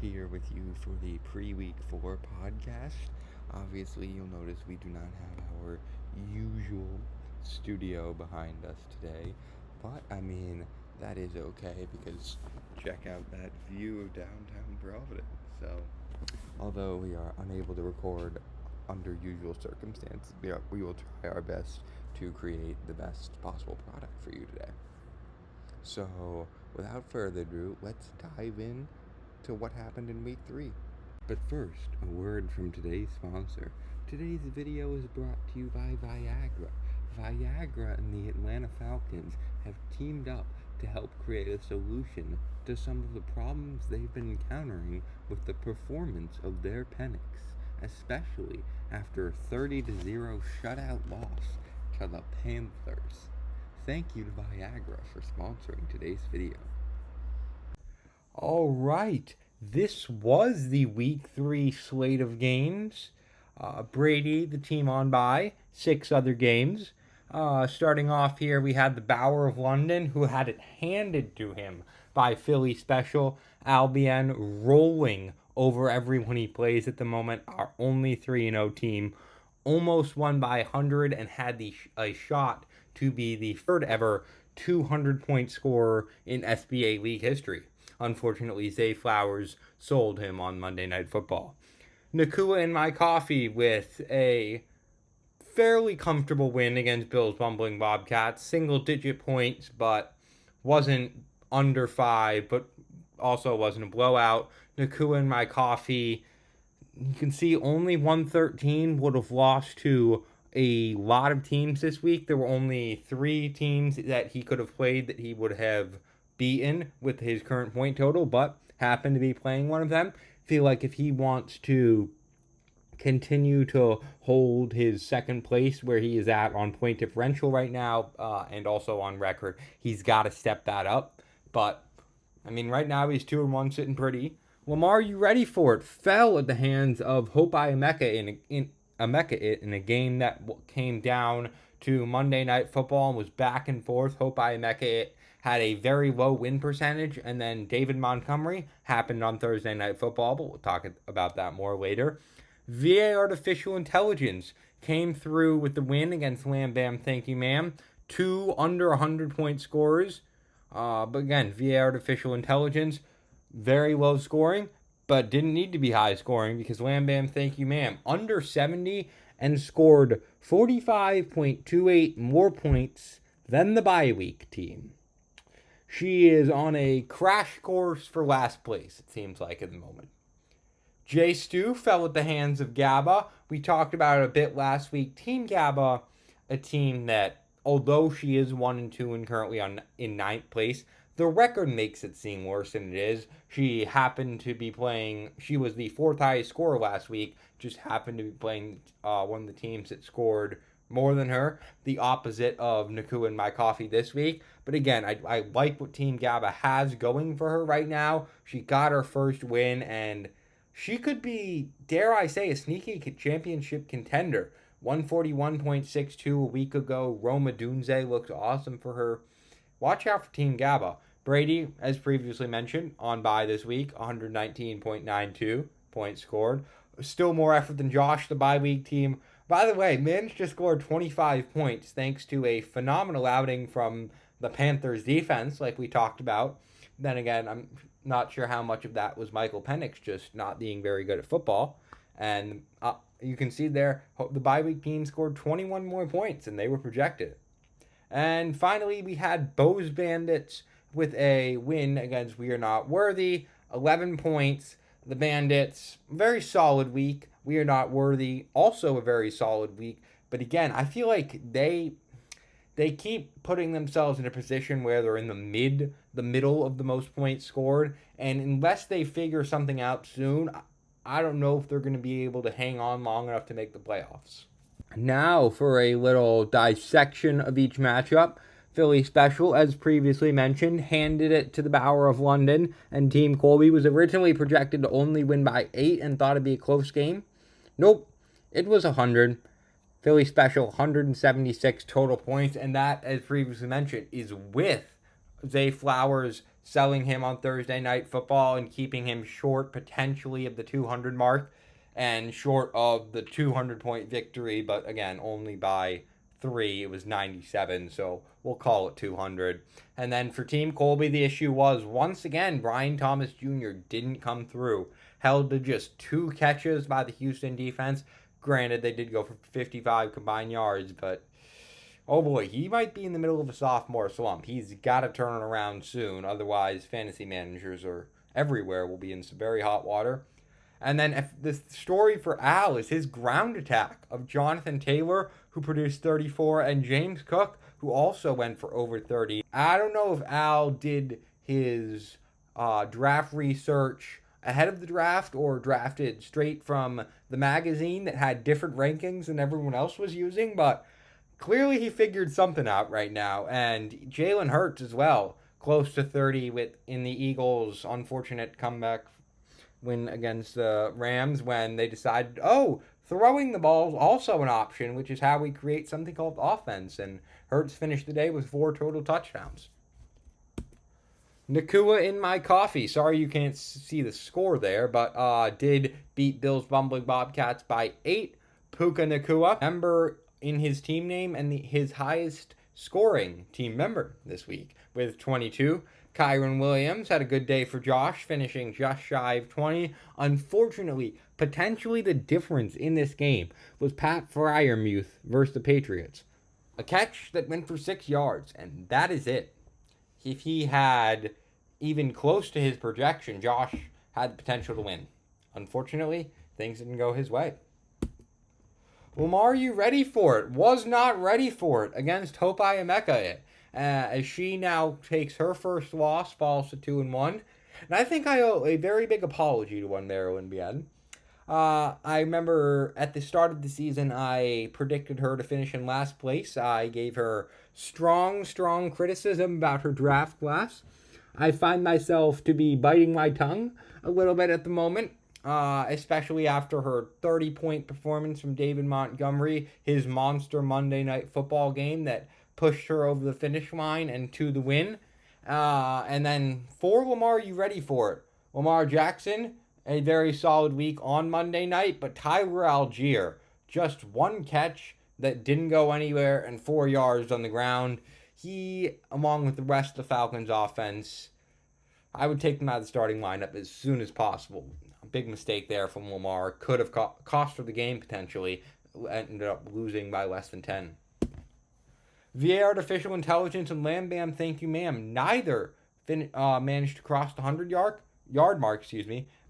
here with you for the pre-week 4 podcast. Obviously, you'll notice we do not have our usual studio behind us today, but that is okay because check out that view of downtown Providence. So, although we are unable to record under usual circumstances, we will try our best to create the best possible product for you today. So, without further ado, let's dive in to what happened in week 3. But first, a word from today's sponsor. Today's video is brought to you by Viagra. Viagra and the Atlanta Falcons have teamed up to help create a solution to some of the problems they've been encountering with the performance of their Penix, especially after a 30-0 shutout loss to the Panthers. Thank you to Viagra for sponsoring today's video. All right, this was the Week 3 slate of games. Brady, the team on by, 6 other games. Starting off here, we had the Bower of London, who had it handed to him by Philly Special. Albion rolling over everyone he plays at the moment. Our only 3-0 team. Almost won by 100 and had a shot to be the third ever 200-point scorer in SBA League history. Unfortunately, Zay Flowers sold him on Monday Night Football. Nakua in my coffee with a fairly comfortable win against Bill's bumbling Bobcats. Single-digit points, but wasn't under 5, but also wasn't a blowout. Nakua in my coffee, you can see only 113 would have lost to a lot of teams this week. There were only 3 teams that he could have played that he would have beaten with his current point total, but happened to be playing one of them. Feel like if he wants to continue to hold his second place where he is at on point differential right now, and also on record, he's got to step that up. But right now he's 2-1, sitting pretty. Lamar, you ready for it? Fell at the hands of Hope Emeka in a game that came down to Monday Night Football and was back and forth. Hope Emeka had a very low win percentage, and then David Montgomery happened on Thursday Night Football, but we'll talk about that more later. VA Artificial Intelligence came through with the win against Lam Bam Thank You Ma'am. 2 under 100-point scorers. But again, VA Artificial Intelligence, very low scoring, but didn't need to be high scoring because Lam Bam Thank You Ma'am under 70 and scored 45.28 more points than the bye week team. She is on a crash course for last place, it seems like, at the moment. J Stu fell at the hands of GABA. We talked about it a bit last week. Team GABA, a team that, although she is 1-2 and currently in 9th place, the record makes it seem worse than it is. She happened to be playing, she was the 4th highest scorer last week, just happened to be playing one of the teams that scored more than her, the opposite of Nakua and My Coffee this week. But again, I like what Team GABA has going for her right now. She got her first win, and she could be, dare I say, a sneaky championship contender. 141.62 a week ago. Roma Dunze looked awesome for her. Watch out for Team GABA. Brady, as previously mentioned, on bye this week, 119.92 points scored. Still more effort than Josh, the bye week team. By the way, managed to score 25 points thanks to a phenomenal outing from the Panthers defense, like we talked about. Then again, I'm not sure how much of that was Michael Penix just not being very good at football. And you can see there, the bye week team scored 21 more points than they were projected. And finally, we had Bows Bandits with a win against We Are Not Worthy, 11 points. The Bandits, very solid week. We Are Not Worthy, also a very solid week. But again, I feel like they keep putting themselves in a position where they're in the middle of the most points scored. And unless they figure something out soon, I don't know if they're going to be able to hang on long enough to make the playoffs. Now for a little dissection of each matchup. Philly Special, as previously mentioned, handed it to the Bower of London, and Team Colby was originally projected to only win by 8 and thought it'd be a close game. Nope, it was 100. Philly Special, 176 total points, and that, as previously mentioned, is with Zay Flowers selling him on Thursday Night Football and keeping him short potentially of the 200 mark and short of the 200-point victory, but again, only by 3. It was 97, so we'll call it 200. And then for Team Colby, the issue was, once again, Brian Thomas Jr. didn't come through. Held to just 2 catches by the Houston defense. Granted, they did go for 55 combined yards, but oh boy, he might be in the middle of a sophomore slump. He's got to turn it around soon. Otherwise, fantasy managers are everywhere will be in some very hot water. And then the story for Al is his ground attack of Jonathan Taylor, who produced 34, and James Cook, who also went for over 30. I don't know if Al did his draft research ahead of the draft or drafted straight from the magazine that had different rankings than everyone else was using, but clearly he figured something out right now. And Jalen Hurts as well, close to 30 in the Eagles' unfortunate comeback win against the Rams when they decided, throwing the ball is also an option, which is how we create something called offense. And Hurts finished the day with 4 total touchdowns. Nakua in my coffee. Sorry you can't see the score there, but did beat Bill's Bumbling Bobcats by 8. Puka Nakua, member in his team name and his highest scoring team member this week with 22. Kyron Williams had a good day for Josh, finishing just shy of 20. Unfortunately, potentially the difference in this game was Pat Freiermuth versus the Patriots. A catch that went for 6 yards, and that is it. If he had even close to his projection, Josh had the potential to win. Unfortunately, things didn't go his way. Lamar, you ready for it? Was not ready for it against Hope Iameka. As she now takes her first loss, falls to 2-1. And I think I owe a very big apology to one Marilyn Bien. I remember at the start of the season, I predicted her to finish in last place. I gave her strong criticism about her draft class. I find myself to be biting my tongue a little bit at the moment, especially after her 30-point performance from David Montgomery, his monster Monday Night Football game that pushed her over the finish line and to the win. And then for Lamar, you ready for it? Lamar Jackson, a very solid week on Monday night, but Tyler Algier, just 1 catch that didn't go anywhere and 4 yards on the ground. He, along with the rest of the Falcons offense, I would take them out of the starting lineup as soon as possible. A big mistake there from Lamar. Could have cost her the game potentially. Ended up losing by less than 10. VA Artificial Intelligence and Lam Bam Thank You Ma'am neither managed to cross the 100-yard mark,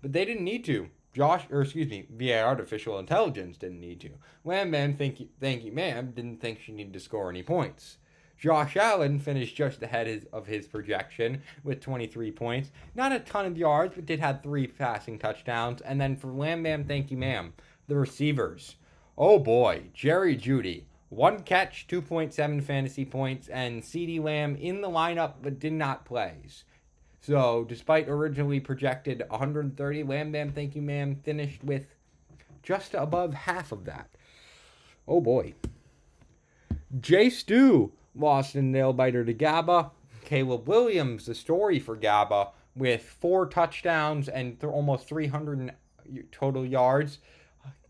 but they didn't need to. VA Artificial Intelligence didn't need to. Lam Bam Thank You Ma'am didn't think she needed to score any points. Josh Allen finished just ahead of his projection with 23 points. Not a ton of yards, but did have 3 passing touchdowns. And then for Lam Bam Thank You Ma'am, the receivers. Oh boy, Jerry Jeudy. 1 catch, 2.7 fantasy points, and CeeDee Lamb in the lineup but did not play. So, despite originally projected 130, Lam Bam Thank You Ma'am finished with just above half of that. Oh boy. Jay Stu lost in nail-biter to Gabba. Caleb Williams, the story for Gabba, with 4 touchdowns and almost 300 total yards.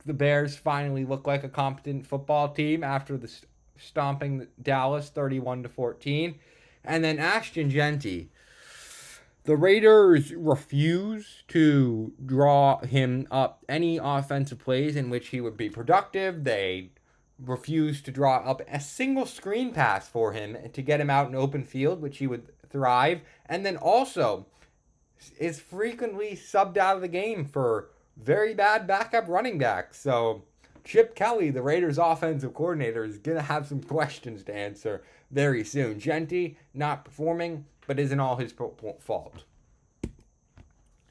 The Bears finally look like a competent football team after the stomping Dallas 31-14. And then Ashton Genty. The Raiders refuse to draw him up any offensive plays in which he would be productive. They refused to draw up a single screen pass for him to get him out in open field, which he would thrive. And then also is frequently subbed out of the game for very bad backup running backs. So Chip Kelly, the Raiders offensive coordinator, is going to have some questions to answer very soon. Genty not performing, but isn't all his fault.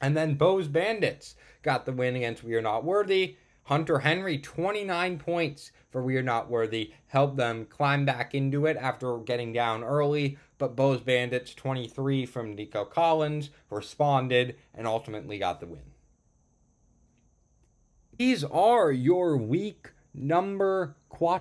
And then Bo's Bandits got the win against We Are Not Worthy. Hunter Henry, 29 points for We Are Not Worthy, helped them climb back into it after getting down early. But Bo's Bandits, 23 from Nico Collins, responded and ultimately got the win. These are your week number 4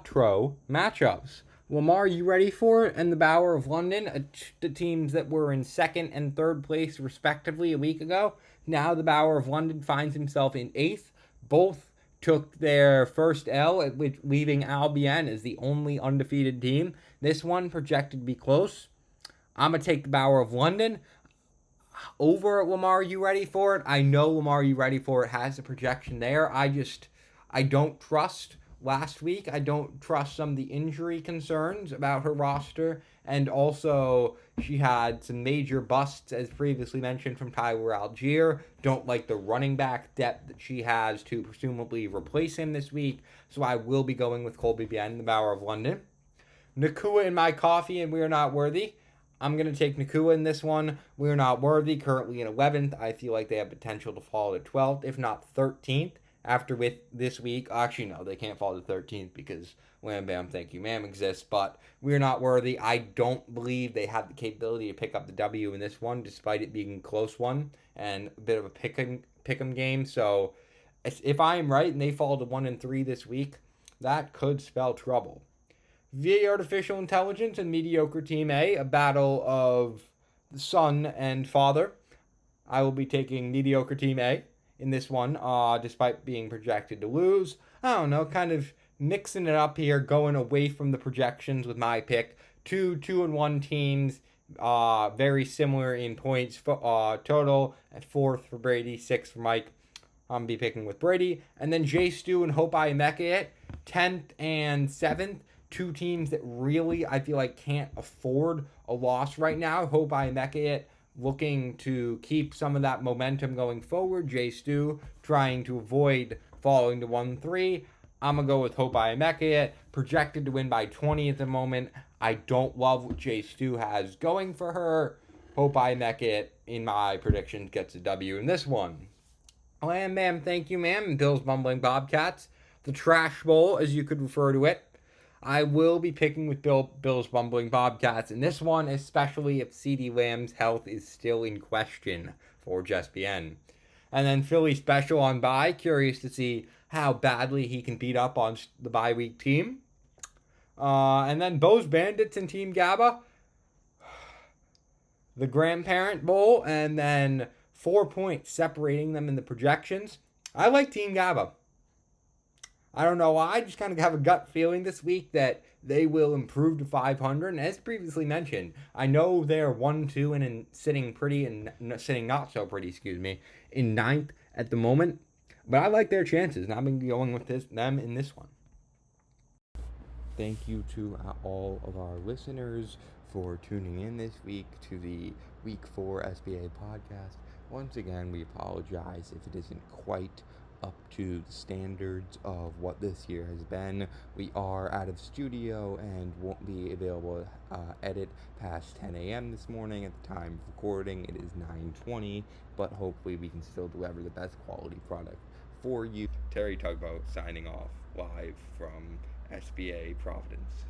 matchups Lamar, you ready for it? And the Bower of London, the teams that were in second and third place respectively a week ago. Now the Bower of London finds himself in eighth. Both took their first L, leaving Albion as the only undefeated team. This one projected to be close. I'm going to take the Bower of London over Lamar. You ready for it? I know Lamar, you ready for it has a projection there. I don't trust last week. I don't trust some of the injury concerns about her roster. And also, she had some major busts, as previously mentioned, from Tyler Algier. Don't like the running back depth that she has to presumably replace him this week. So I will be going with Colby Bien, the Bower of London. Nakua in my coffee, and we are not worthy. I'm going to take Nakua in this one. We're not worthy, currently in 11th. I feel like they have potential to fall to 12th, if not 13th. After with this week, actually no, they can't fall to 13th because Wham Bam Thank You Ma'am exists, but we're not worthy. I don't believe they have the capability to pick up the W in this one, despite it being a close one and a bit of a pick'em game. So if I am right and they fall to 1-3 this week, that could spell trouble. VA Artificial Intelligence and Mediocre Team A battle of the son and father. I will be taking Mediocre Team A in this one, despite being projected to lose. I don't know, kind of mixing it up here, going away from the projections with my pick. 2-1 teams, very similar in points total. At fourth for Brady, sixth for Mike. I'm going to be picking with Brady. And then Jay Stu and Hope I Mecca it, 10th and 7th. Two teams that really, I feel like, can't afford a loss right now. Hope I Mecca it, looking to keep some of that momentum going forward. Jay Stu trying to avoid falling to 1-3. I'm going to go with Hope I Mecca it, projected to win by 20 at the moment. I don't love what Jay Stu has going for her. Hope I Mecca it, in my predictions, gets a W in this one. Lamb, ma'am, thank you, ma'am. Bill's Bumbling Bobcats. The Trash Bowl, as you could refer to it. I will be picking with Bill's Bumbling Bobcats in this one, especially if CeeDee Lamb's health is still in question for JSBN. And then Philly Special on bye. Curious to see how badly he can beat up on the bye week team. And then Bo's Bandits and Team GABA. The Grandparent Bowl, and then 4 points separating them in the projections. I like Team GABA. I don't know why. I just kind of have a gut feeling this week that they will improve to 500. And as previously mentioned, I know they're 1-2 and sitting pretty and sitting not so pretty, in ninth at the moment. But I like their chances, and I've been going with them in this one. Thank you to all of our listeners for tuning in this week to the Week 4 SBA Podcast. Once again, we apologize if it isn't quite up to the standards of what this year has been. We are out of studio and won't be available to edit past 10 a.m. this morning. At the time of recording, it is 9:20, but hopefully we can still deliver the best quality product for you. Terry Tugboat signing off live from SBA Providence.